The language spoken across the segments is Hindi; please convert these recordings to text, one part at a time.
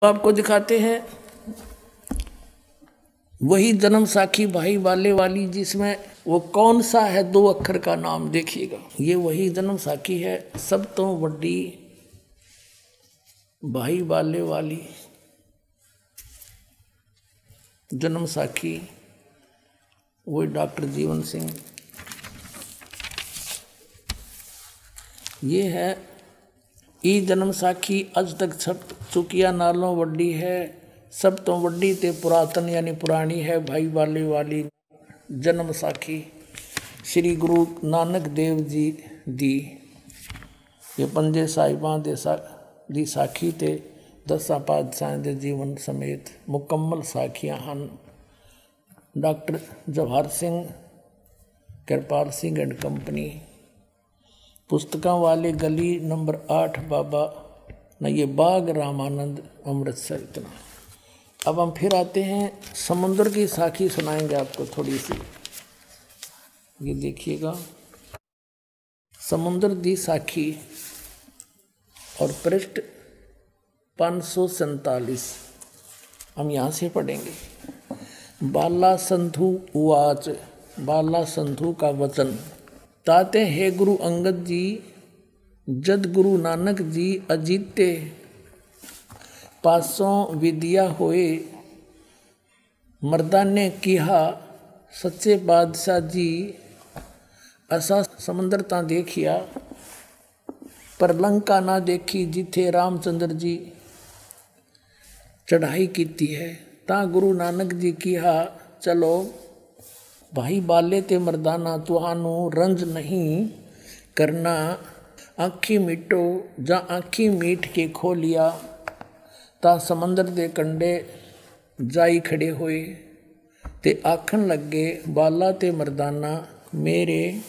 आपको दिखाते हैं वही जन्म साखी भाई वाले वाली, जिसमें वो कौन सा है 2 अक्षर का नाम देखिएगा। ये वही जन्म साखी है, सब तो बड़ी भाई वाले वाली जन्म साखी, वही डॉक्टर जीवन सिंह। ये है ई जन्म साखी अज तक छप चुकिया नालों वड्डी है, सब तो वड्डी ते पुरातन यानी पुरानी है भाई वाले वाली जन्म साखी श्री गुरु नानक देव जी दी। ये पंजे साहिबां दी साखी ते 10 पातशाहां दे जीवन समेत मुकम्मल साखियां हन। Doctor Jawahar Singh Kripal Singh and company, पुस्तकों वाले गली नंबर 8 बाबा न ये बाग रामानंद अमृतसर। इतना। अब हम फिर आते हैं समुद्र की साखी सुनाएंगे आपको थोड़ी सी। ये देखिएगा समुद्र दी साखी और पृष्ठ 547 हम यहाँ से पढ़ेंगे। बाला संधु उवाच, बाला संधु का वचन। ताते हे गुरु अंगद जी, जद गुरु नानक जी अजीते पासों विद्या होए, मर्दा ने किहा सच्चे बादशाह जी, असा समंदर ता देखिया पर लंका ना देखी, जिथे रामचंद्र जी चढ़ाई कीती है। ता गुरु नानक जी किहा चलो भाई बाले ते मर्दाना, तुहानू रंज नहीं करना, आँखी मीटो जा आँखी मीट के खो लिया। ता समंदर दे कंडे जाई खड़े होए ते आखन लगे, बाला ते मर्दाना मेरे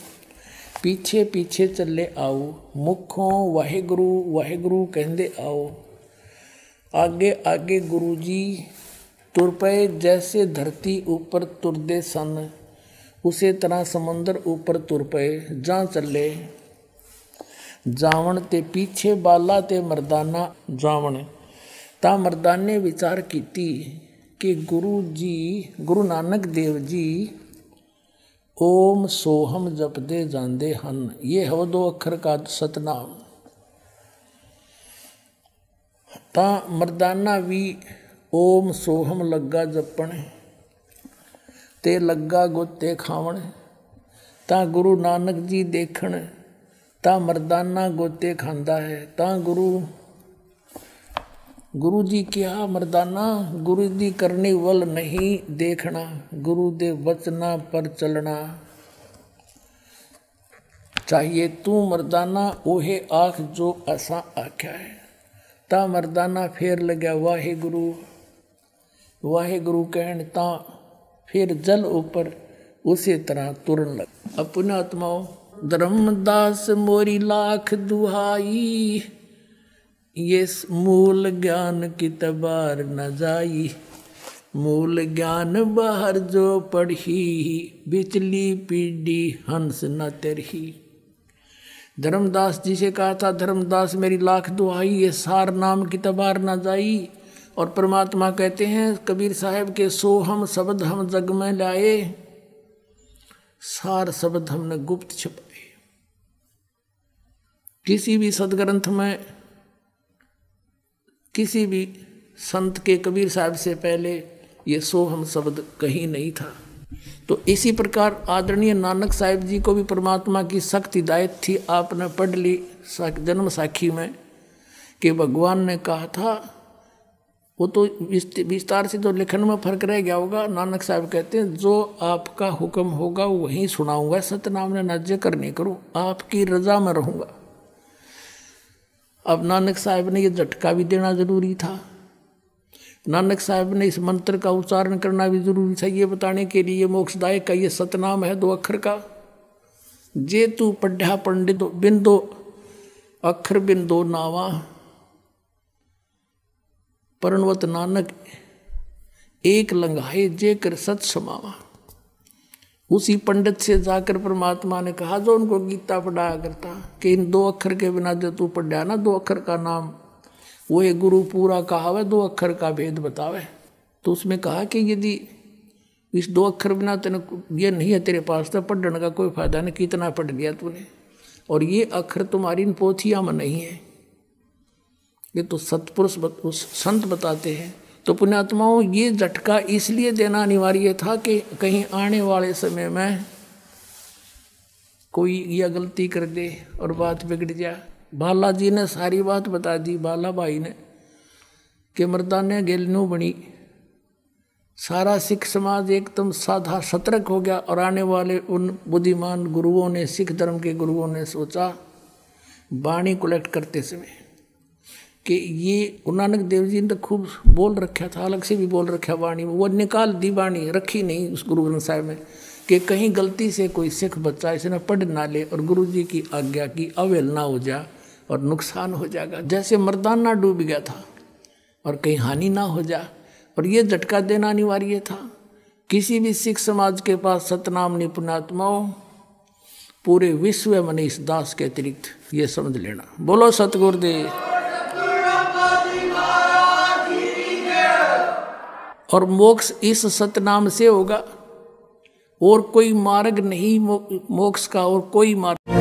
पीछे पीछे चले आओ, मुखों वाहेगुरु वाहेगुरु कहंदे आओ। आगे आगे गुरु जी तुर पे, जैसे धरती ऊपर तुरदे सन, उसे तरह समंदर ऊपर तुर पे जा चले जावण ते पीछे बाला ते मर्दाना जावण। ता मर्दाने विचार कीती कि गुरु नानक देव जी ओम सोहम जपदे जांदे हन। ये है 2 अक्षर का सतनाम। ता मर्दाना भी ओम सोहम लग्गा जपण ते लग्गा गोते खावण। ता गुरु नानक जी देखण, ता मर्दाना गोते खांदा है। ता गुरु जी क्या मर्दाना, गुरु जी करने वल नहीं देखना, गुरु दे वचना पर चलना चाहिए। तू मर्दाना ओहे आख जो असा आख्या है। ता मर्दाना फेर लग्या वाहे गुरु कहन, ता फिर जल ऊपर उसी तरह तुरन लग। अपने आत्माओं धर्मदास मोरी लाख दुहाई, ये मूल ज्ञान की तबार न जाई। मूल ज्ञान बाहर जो पढ़ी, बिचली पीढ़ी हंस न तरही। धर्मदास जी से कहा था, धर्मदास मेरी लाख दुहाई, ये सार नाम की तबार न जाई। और परमात्मा कहते हैं कबीर साहब के, सो हम शब्द हम जग में लाए, सार शब्द हमने गुप्त छुपाए। किसी भी सदग्रंथ में किसी भी संत के कबीर साहब से पहले ये सोहम शब्द कहीं नहीं था। तो इसी प्रकार आदरणीय नानक साहिब जी को भी परमात्मा की सख्त हिदायत थी। आपने पढ़ ली जन्म साखी में कि भगवान ने कहा था, वो तो विस्तार से तो लिखन में फर्क रह गया होगा। नानक साहब कहते हैं जो आपका हुक्म होगा वही सुनाऊंगा, सतनाम ने नाज्य कर नहीं करूँ, आपकी रजा में रहूँगा। अब नानक साहब ने ये झटका भी देना जरूरी था। नानक साहब ने इस मंत्र का उच्चारण करना भी जरूरी था, ये बताने के लिए मोक्षदायक का ये सतनाम है 2 अक्षर का। जे तू पढ़ा पंडित बिंदो अक्षर बिंदो नावा, परनवत नानक एक लंघाए जे कर सत समावा। उसी पंडित से जाकर परमात्मा ने कहा जो उनको गीता पढ़ाया करता कि इन 2 अक्षर के बिना जो तू पढ़ा ना 2 अक्षर का नाम, वो एक गुरु पूरा कहावे 2 अक्षर का भेद बतावे। तो उसमें कहा कि यदि इस 2 अक्षर बिना तेने ये नहीं है तेरे पास तो पढ़ने का कोई फायदा नहीं, कितना पढ़ लिया तूने, और ये अक्षर तुम्हारी इन पोथियां में नहीं है, ये तो सतपुरुष संत बताते हैं। तो पुण्यात्माओं ये झटका इसलिए देना अनिवार्य था कि कहीं आने वाले समय में कोई यह गलती कर दे और बात बिगड़ जाए। बालाजी ने सारी बात बता दी, बाला भाई ने, कि मर्दाने गेलनू बनी, सारा सिख समाज एकदम साधा सतर्क हो गया। और आने वाले उन बुद्धिमान गुरुओं ने, सिख धर्म के गुरुओं ने सोचा वाणी कलेक्ट करते समय कि ये गुरु नानक देव जी ने तो खूब बोल रखा था, अलग से भी बोल रखा वाणी, वो निकाल दी वाणी, रखी नहीं उस गुरु ग्रंथ साहिब में, कि कहीं गलती से कोई सिख बच्चा इसने पढ़ ना ले और गुरु जी की आज्ञा की अवहेलना हो जाए और नुकसान हो जाएगा। जैसे मर्दाना डूब गया था और कहीं हानि ना हो जाए, और ये झटका देना अनिवार्य था। किसी भी सिख समाज के पास सतनाम निपुणात्माओं पूरे विश्व में इस दास के अतिरिक्त, ये समझ लेना। बोलो सतगुरुदेव। और मोक्ष इस सतनाम से होगा, और कोई मार्ग नहीं मोक्ष का, और कोई मार्ग